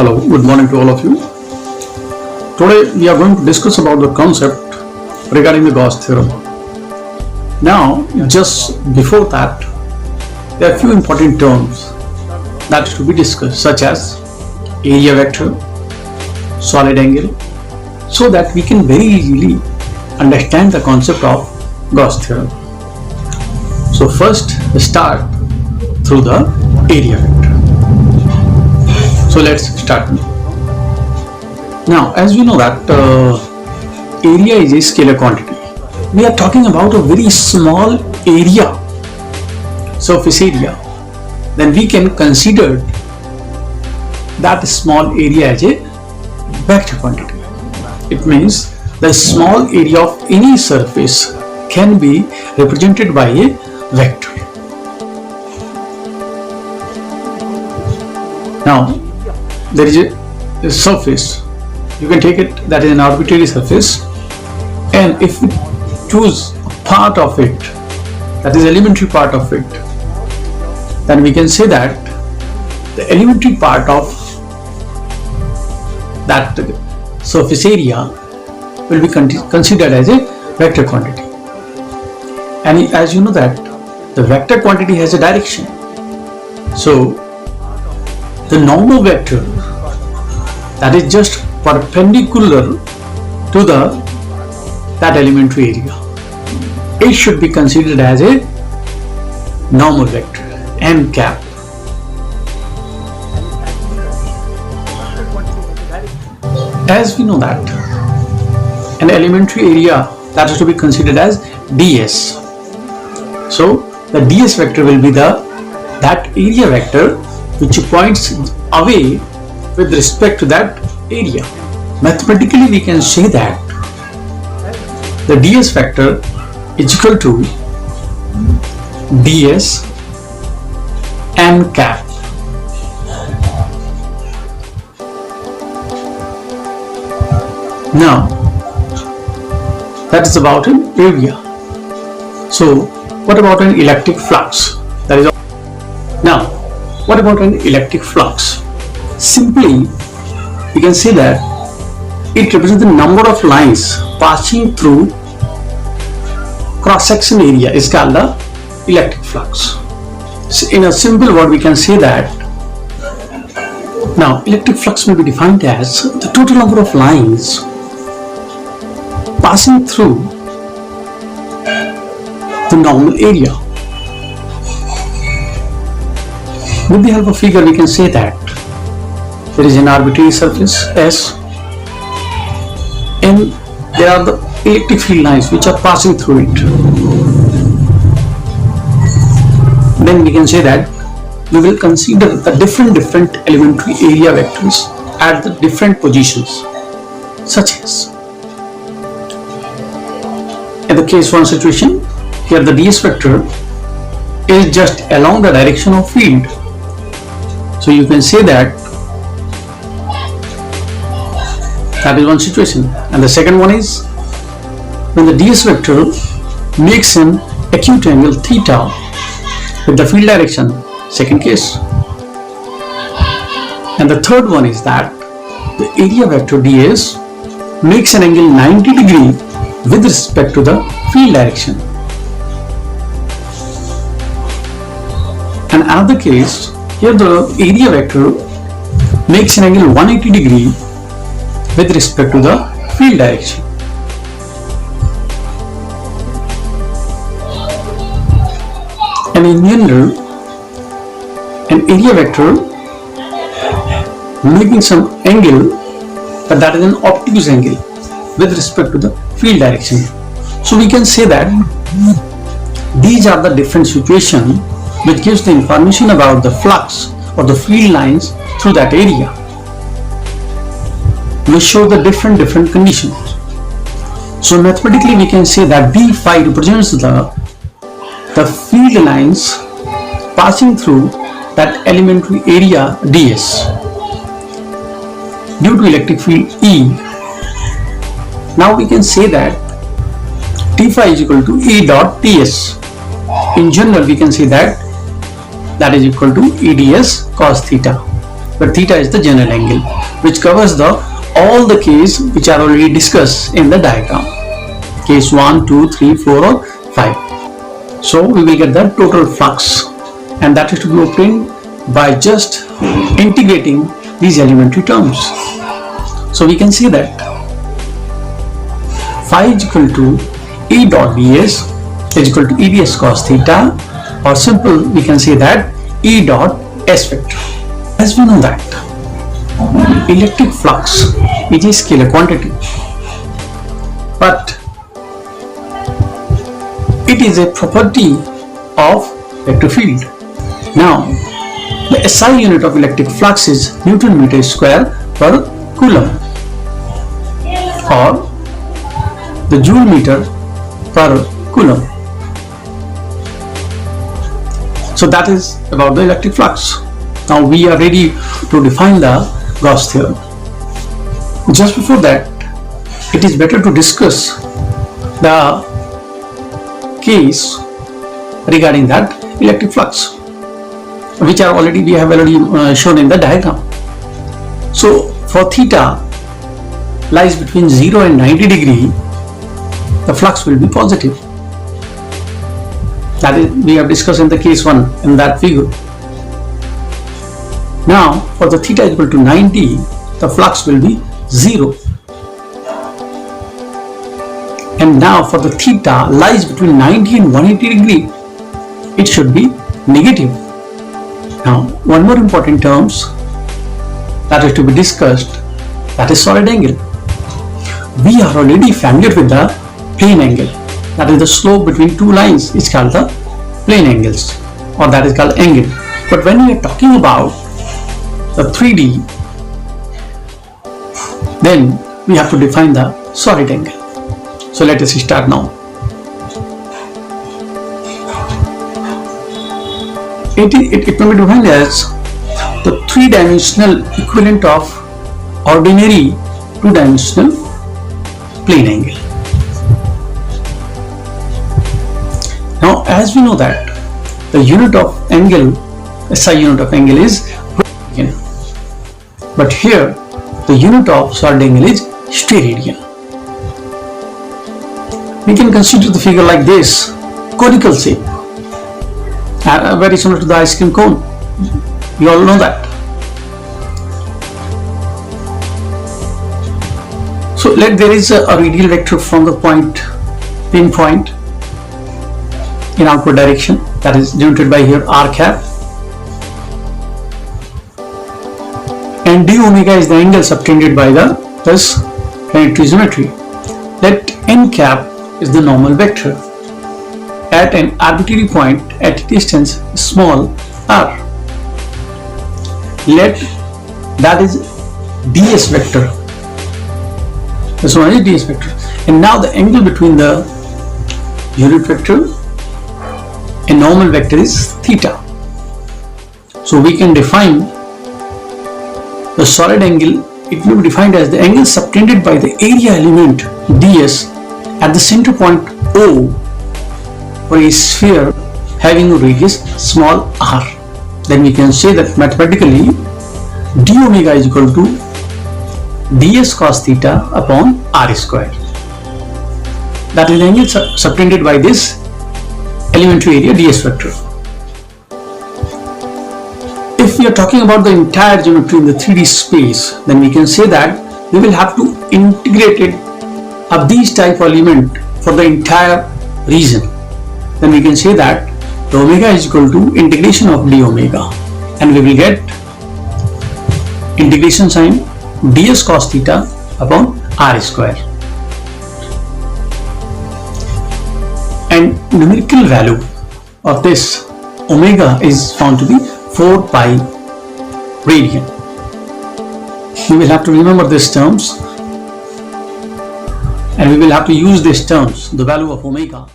Hello, good morning to all of you. Today we are going to discuss about the concept regarding the Gauss theorem. Now, just before that, there are a few important terms that to be discussed, such as area vector, solid angle, so that we can very easily understand the concept of Gauss theorem. So first, start through the area vector. So let's start. Now, as we know that area is a scalar quantity. We are talking about a very small area, surface area. Then we can consider that small area as a vector quantity. It means the small area of any surface can be represented by a vector. Now, there is a surface. You can take it that is an arbitrary surface, and if we choose a part of it, that is elementary part of it, then we can say that the elementary part of that surface area will be considered as a vector quantity. And as you know that the vector quantity has a direction, so the normal vector that is just perpendicular to that elementary area, it should be considered as a normal vector, n cap. As we know that an elementary area that is to be considered as ds. So the ds vector will be that area vector which points away with respect to that area. Mathematically, we can say that the ds vector is equal to ds n cap. Now, that is about an area. So, what about an electric flux? That is all. Now, what about an electric flux? Simply, we can say that it represents the number of lines passing through cross-section area is called the electric flux. So in a simple word, we can say that now electric flux will be defined as the total number of lines passing through the normal area. With the help of figure, we can say that there is an arbitrary surface S, and there are the electric field lines which are passing through it. Then we can say that we will consider the different elementary area vectors at the different positions, such as in the case 1 situation, here the ds vector is just along the direction of field. So you can say that is one situation. And the second one is when the ds vector makes an acute angle theta with the field direction, second case. And the third one is that the area vector ds makes an angle 90 degree with respect to the field direction. And another case, here the area vector makes an angle 180 degree with respect to the field direction. And in general, an area vector making some angle, but that is an obtuse angle with respect to the field direction. So we can say that these are the different situations which gives the information about the flux or the field lines through that area. We show the different conditions. So mathematically we can say that B phi represents the field lines passing through that elementary area ds due to electric field E. Now we can say that T phi is equal to E dot ds. In general, we can say that is equal to EDS cos theta but theta is the general angle which covers all the case which are already discussed in the diagram. Case 1, 2, 3, 4 or 5. So we will get the total flux, and that is to be obtained by just integrating these elementary terms. So we can see that phi is equal to E dot ds is equal to EDS cos theta, or simple we can say that E dot S vector. As we know that electric flux is a scalar quantity, but it is a property of vector field. Now the SI unit of electric flux is Newton meter square per coulomb, or the joule meter per coulomb. So that is about the electric flux. Now we are ready to define the Gauss theorem. Just before that, it is better to discuss the case regarding that electric flux, which are we have already shown in the diagram. So for theta lies between 0 and 90 degree, the flux will be positive. That is, we have discussed in the case 1 in that figure. Now for the theta is equal to 90, the flux will be 0. And now for the theta lies between 90 and 180 degree, it should be negative. Now one more important terms that is to be discussed, that is solid angle. We are already familiar with the plane angle, that is the slope between two lines is called the plane angles, or that is called angle. But when we are talking about the 3D, then we have to define the solid angle. So let us start now. It can be defined as the three-dimensional equivalent of ordinary two-dimensional plane angle. Now as we know that the unit of angle, SI unit of angle is radian, but here the unit of solid angle is steradian. We can consider the figure like this, conical shape, very similar to the ice cream cone. You all know that. So there is a radial vector from the pinpoint in outward direction, that is denoted by here r cap, and d omega is the angle subtended by this planetary geometry. Let n cap is the normal vector at an arbitrary point at a distance small r. Let that is ds vector. This one is ds vector, and now the angle between the unit vector and normal vector is theta. So we can define the solid angle. It will be defined as the angle subtended by the area element ds at the center point O for a sphere having a radius small r. Then we can say that mathematically d omega is equal to ds cos theta upon r square. That is the angle subtended by this elementary area ds vector. If we are talking about the entire geometry in the 3D space, then we can say that we will have to integrate it of these type of element for the entire region. Then we can say that the omega is equal to integration of d omega, and we will get integration sign ds cos theta upon r square, and numerical value of this omega is found to be 4 pi radian. We will have to remember these terms, and we will have to use these terms, the value of omega.